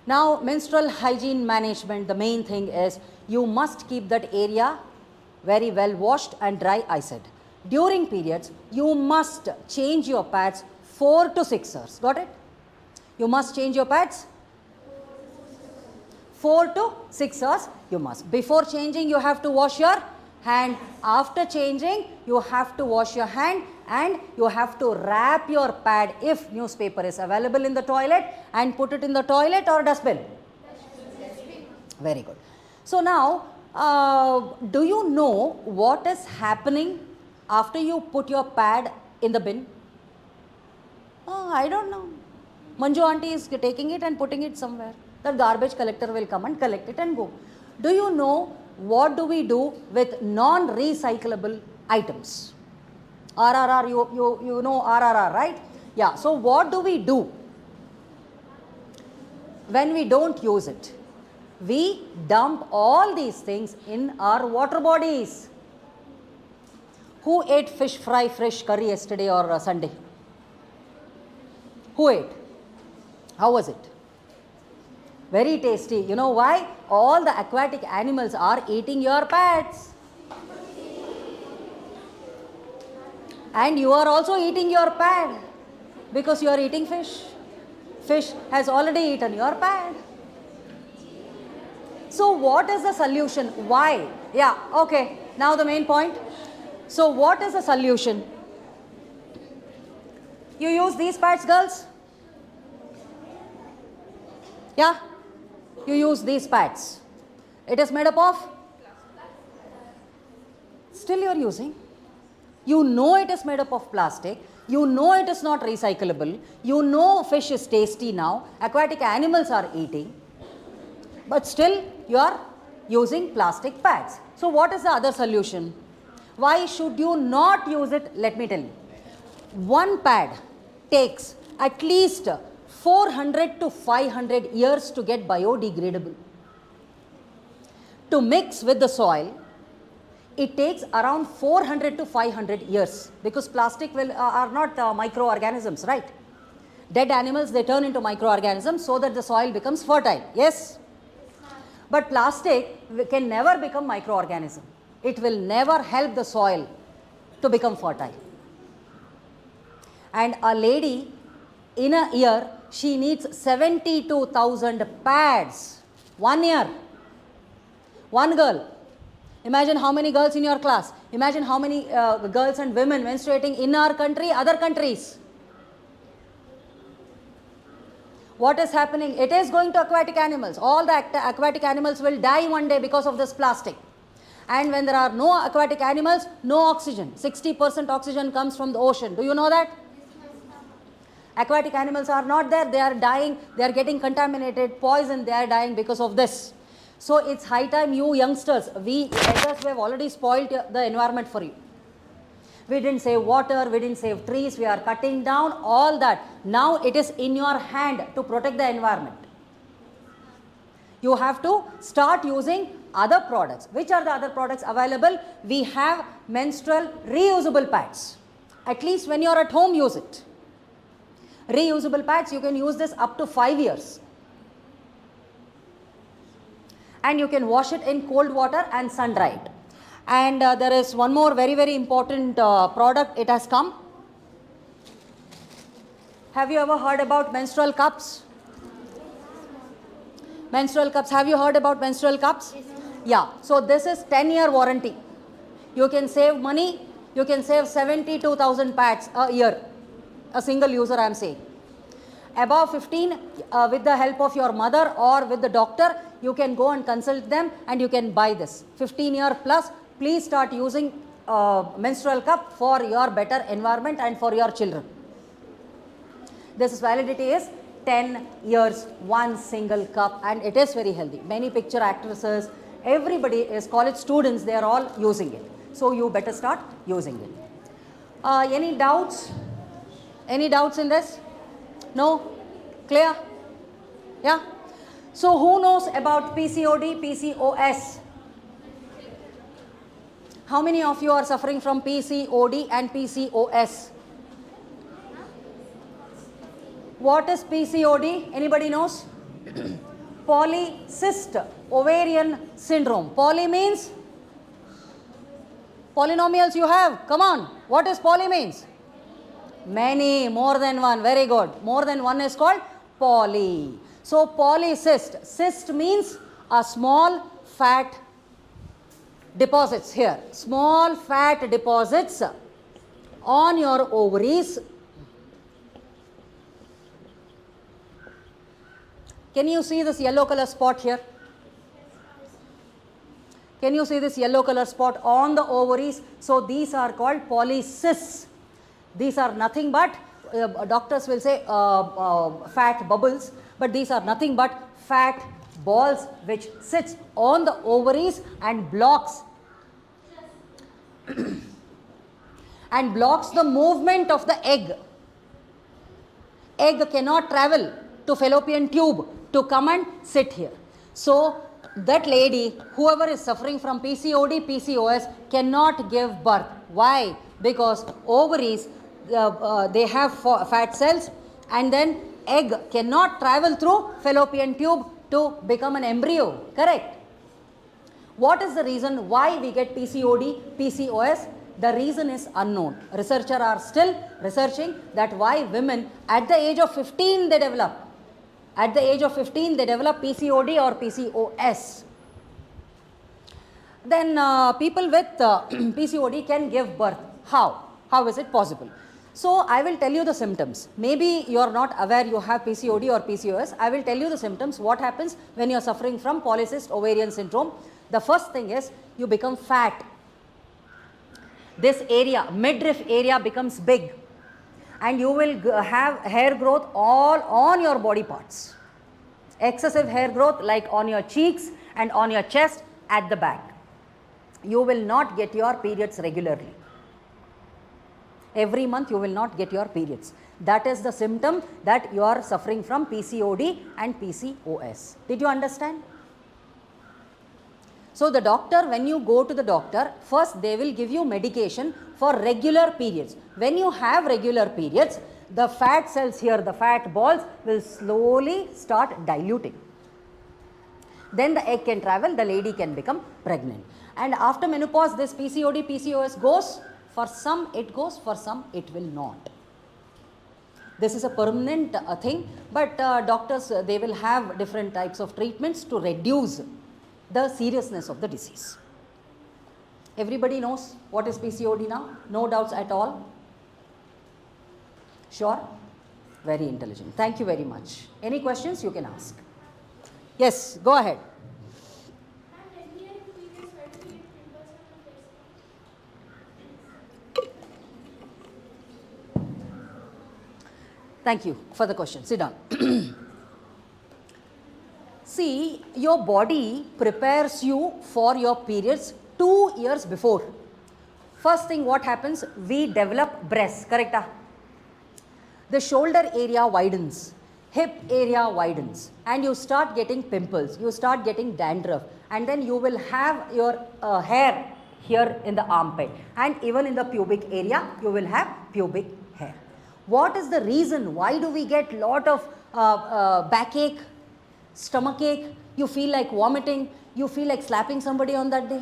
Now, menstrual hygiene management, the main thing is you must keep that area very well washed and dry, I said. During periods, you must change your pads 4 to 6 hours. Got it? You must change your pads 4 to 6 hours you must. Before changing, you have to wash your hand. After changing, you have to wash your hand and you have to wrap your pad if newspaper is available in the toilet and put it in the toilet or dustbin. Very good. So now, do you know what is happening after you put your pad in the bin? Oh, I don't know. Manju auntie is taking it and putting it somewhere. The garbage collector will come and collect it and go. Do you know what do we do with non-recyclable items? RRR, you know RRR, right? Yeah, so what do we do when we don't use it? We dump all these things in our water bodies. Who ate fish fry, fish curry yesterday or Sunday? Who ate? How was it? Very tasty. You know why? All the aquatic animals are eating your pads. And you are also eating your pad because you are eating fish. Fish has already eaten your pad. So what is the solution? Why? Yeah, okay. Now the main point. So what is the solution? You use these pads, girls? Yeah? You use these pads. It is made up of? Still you are using. You know it is made up of plastic. You know it is not recyclable. You know fish is tasty now. Aquatic animals are eating. But still you are using plastic pads. So what is the other solution? Why should you not use it? Let me tell you. One pad takes at least 400 to 500 years to get biodegradable. To mix with the soil, it takes around 400 to 500 years because plastic are not microorganisms, right? Dead animals, they turn into microorganisms so that the soil becomes fertile. Yes? But plastic can never become microorganism. It will never help the soil to become fertile. And a lady in a year, she needs 72,000 pads. 1 year. One girl. Imagine how many girls in your class. Imagine how many girls and women menstruating in our country, other countries. What is happening? It is going to aquatic animals. All the aquatic animals will die one day because of this plastic. And when there are no aquatic animals, no oxygen. 60% oxygen comes from the ocean. Do you know that? Aquatic animals are not there. They are dying. They are getting contaminated, poisoned. They are dying because of this. So it's high time you youngsters, we elders, we have already spoiled the environment for you. We didn't save water, we didn't save trees, we are cutting down all that. Now it is in your hand to protect the environment. You have to start using other products. Which are the other products available? We have menstrual reusable pads. At least when you are at home, use it. Reusable pads, you can use this up to 5 years. And you can wash it in cold water and sun dry it. And there is one more very, very important product. It has come. Have you ever heard about menstrual cups? Menstrual cups. Have you heard about menstrual cups? Yeah. So this is 10-year warranty. You can save money. You can save 72,000 pads a year. A single user, I am saying. Above 15, with the help of your mother or with the doctor, you can go and consult them and you can buy this. 15-year plus, please start using menstrual cup for your better environment and for your children. This validity is 10 years, one single cup, and it is very healthy. Many picture actresses, everybody is college students, they are all using it. So you better start using it. Any doubts? Any doubts in this? No? Clear? Yeah? So who knows about PCOD, PCOS? How many of you are suffering from PCOD and PCOS? What is PCOD? Anybody knows? Polycyst ovarian syndrome. Poly means polynomials you have. Come on. What is poly means? Many, more than one. Very good. More than one is called poly. So polycyst. Cyst means a small fat deposits here. Small fat deposits on your ovaries. Can you see this yellow color spot here? Can you see this yellow color spot on the ovaries? So these are called polycysts. These are nothing but, doctors will say fat bubbles, but these are nothing but fat balls which sits on the ovaries and blocks and blocks the movement of the egg. Egg cannot travel to fallopian tube to come and sit here. So that lady, whoever is suffering from PCOD, PCOS, cannot give birth. Why? Because ovaries, they have fat cells, and then egg cannot travel through fallopian tube to become an embryo. Correct? What is the reason why we get PCOD, PCOS? The reason is unknown. Researchers are still researching that why women at the age of 15 they develop. At the age of 15 they develop PCOD or PCOS. Then people with PCOD can give birth. How? How is it possible? So I will tell you the symptoms. Maybe you are not aware you have PCOD or PCOS. I will tell you the symptoms. What happens when you are suffering from polycystic ovarian syndrome? The first thing is you become fat. This area, midriff area becomes big, and you will have hair growth all on your body parts. Excessive hair growth like on your cheeks and on your chest at the back. You will not get your periods regularly. Every month you will not get your periods. That is the symptom that you are suffering from PCOD and PCOS. Did you understand? So the doctor, when you go to the doctor, first they will give you medication for regular periods. When you have regular periods, the fat cells here, the fat balls will slowly start diluting. Then the egg can travel, the lady can become pregnant. And after menopause, this PCOD, PCOS goes. For some it goes, for some it will not. This is a permanent thing, but doctors, they will have different types of treatments to reduce the seriousness of the disease. Everybody knows what is PCOD now? No doubts at all? Sure? Very intelligent. Thank you very much. Any questions you can ask. Yes, go ahead. Thank you for the question. Sit down. See, your body prepares you for your periods 2 years before. First thing what happens, we develop breasts, correct? The shoulder area widens, hip area widens, and you start getting pimples, you start getting dandruff, and then you will have your hair here in the armpit, and even in the pubic area you will have pubic hair. What is the reason? Why do we get lot of backache, stomachache? You feel like vomiting, you feel like slapping somebody on that day?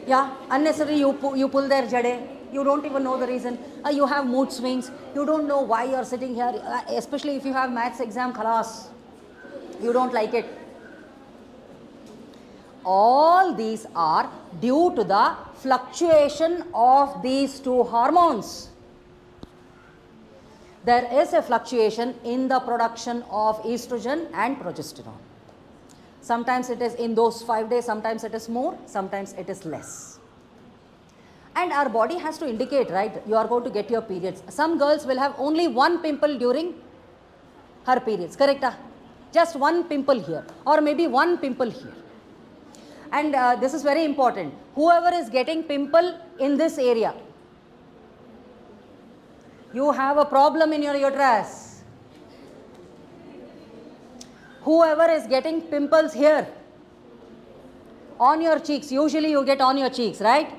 Yeah, unnecessary you pull their jade, you don't even know the reason. You have mood swings, you don't know why you are sitting here, especially if you have maths exam, khalas, you don't like it. All these are due to the fluctuation of these two hormones. There is a fluctuation in the production of estrogen and progesterone. Sometimes it is in those 5 days, sometimes it is more, sometimes it is less. And our body has to indicate, right, you are going to get your periods. Some girls will have only one pimple during her periods, correct? Just one pimple here, or maybe one pimple here. And this is very important. Whoever is getting pimple in this area, you have a problem in your uterus. Whoever is getting pimples here on your cheeks, usually you get on your cheeks, right?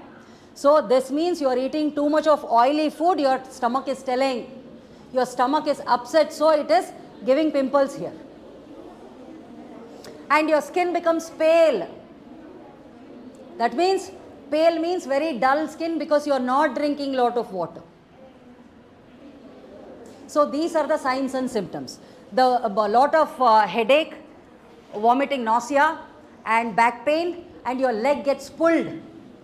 So this means you are eating too much of oily food, your stomach is telling, your stomach is upset, so it is giving pimples here. and your skin becomes pale. That means, pale means very dull skin because you are not drinking lot of water. So these are the signs and symptoms. A lot of headache, vomiting, nausea and back pain, and your leg gets pulled.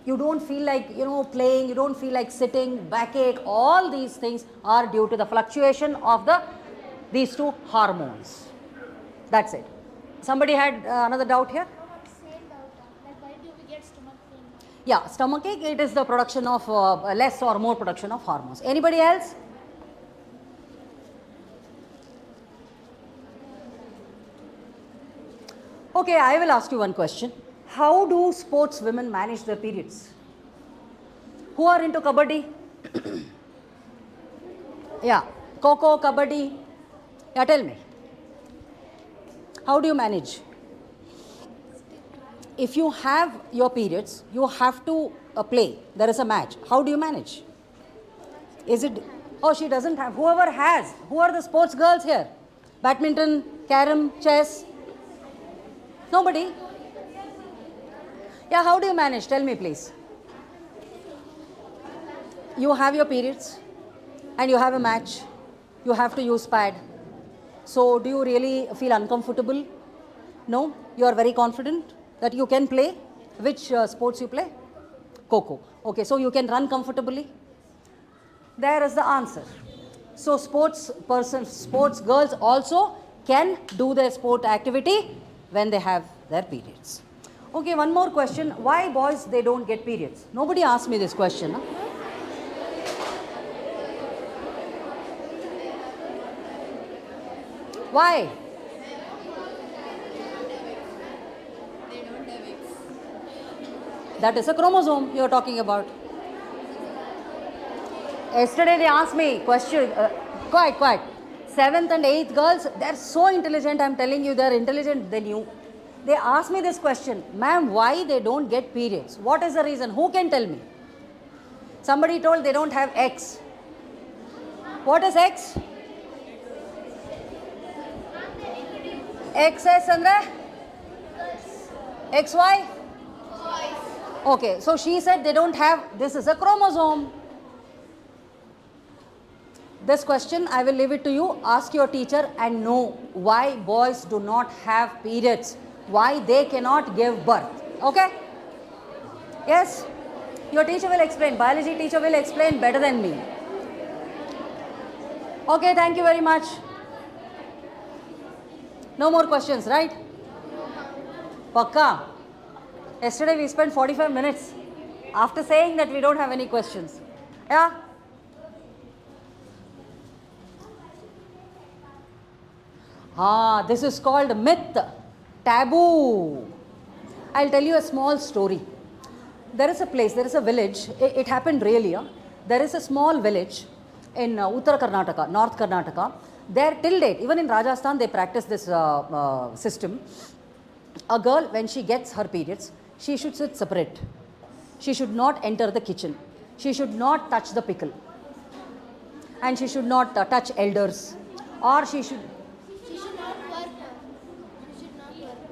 You don't feel like, playing, you don't feel like sitting, backache, all these things are due to the fluctuation of these two hormones. That's it. Somebody had another doubt here? Same doubt. Like why do we get stomach pain? Yeah, stomachache, it is the production of less or more production of hormones. Anybody else? Okay, I will ask you one question. How do sports women manage their periods? Who are into kabaddi? Yeah, Kho-Kho, kabaddi. Yeah, tell me. How do you manage? If you have your periods, you have to play. There is a match. How do you manage? Is it? Oh, she doesn't have. Whoever has. Who are the sports girls here? Badminton, carom, chess? Nobody? Yeah, how do you manage? Tell me, please. You have your periods and you have a match. You have to use pad. So, do you really feel uncomfortable? No? You are very confident that you can play? Which sports you play? Kho-Kho. Okay, so you can run comfortably? There is the answer. So, sports girls also can do their sport activity when they have their periods. Okay, one more question. Why boys, they don't get periods? Nobody asked me this question. Huh? Why? That is a chromosome you are talking about. Yesterday they asked me question, quiet. 7th and 8th girls, they are so intelligent, I am telling you, they are intelligent than you. They asked me this question, ma'am, why they don't get periods? What is the reason? Who can tell me? Somebody told they don't have X. What is X? XS andre? XY? Okay, so she said they don't have, this is a chromosome. This question I will leave it to you. Ask your teacher and know why boys do not have periods, why they cannot give birth. Okay? Yes? Your teacher will explain. Biology teacher will explain better than me. Okay, thank you very much. No more questions, right? Pakka. Yesterday we spent 45 minutes after saying that we don't have any questions. Yeah? This is called myth, taboo. I'll tell you a small story. There is a place, there is a village, it happened really. There is a small village in Uttar Karnataka, North Karnataka. There till date, even in Rajasthan, they practice this system. A girl, when she gets her periods, she should sit separate. She should not enter the kitchen. She should not touch the pickle. And she should not touch elders. Or she should... She should not work. She should not work.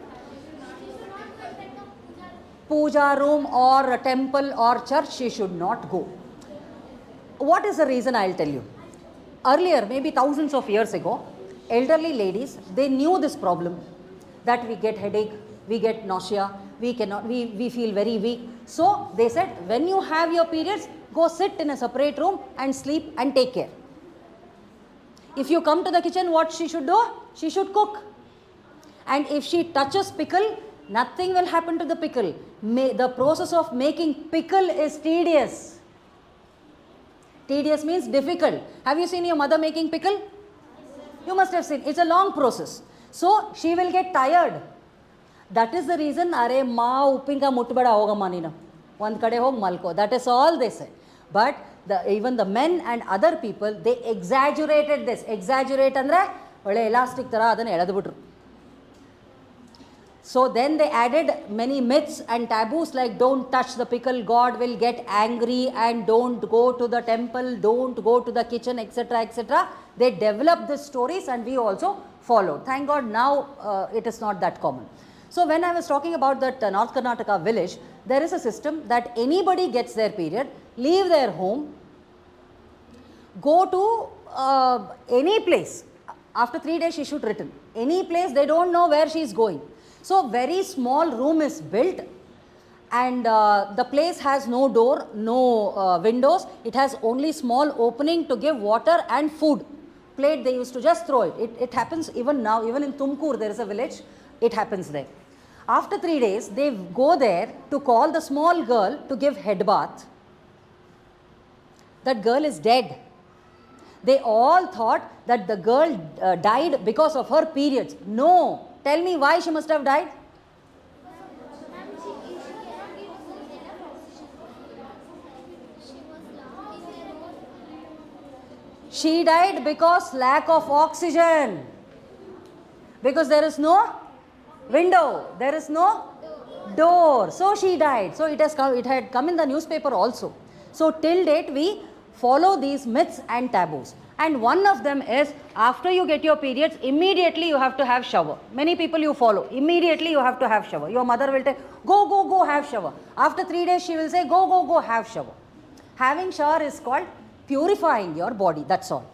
Puja room or a temple or church, she should not go. What is the reason? I'll tell you. Earlier, maybe thousands of years ago, elderly ladies, they knew this problem, that we get headache, we get nausea, we feel very weak. So they said, when you have your periods, go sit in a separate room and sleep and take care. If you come to the kitchen, what she should do? She should cook. And if she touches pickle, nothing will happen to the pickle. The process of making pickle is tedious. Tedious means difficult. Have you seen your mother making pickle? You must have seen. It's a long process. So she will get tired. That is the reason, are ma uppinka muttbada hogamma neenu. One kade hog malko. That is all they say. But even the men and other people, they exaggerated this. Exaggerate andre ole elastic tara adanna eladhu bitru. So then they added many myths and taboos like don't touch the pickle, God will get angry, and don't go to the temple, don't go to the kitchen, etc., etc. They developed these stories and we also followed. Thank God now it is not that common. So when I was talking about that North Karnataka village, there is a system that anybody gets their period, leave their home, go to any place. After 3 days she should return. Any place, they don't know where she is going. So very small room is built, and the place has no door, no windows. It has only small opening to give water and food. Plate they used to just throw it. It happens even now, even in Tumkur there is a village, it happens there. After 3 days, they go there to call the small girl to give head bath. That girl is dead. They all thought that the girl died because of her periods. No. Tell me why she must have died? She died because lack of oxygen. Because there is no window, there is no door. So she died. So it had come in the newspaper also. So till date we follow these myths and taboos. And one of them is, after you get your periods, immediately you have to have shower. Many people you follow, immediately you have to have shower. Your mother will tell, go, have shower. After 3 days she will say, go, have shower. Having shower is called purifying your body, that's all.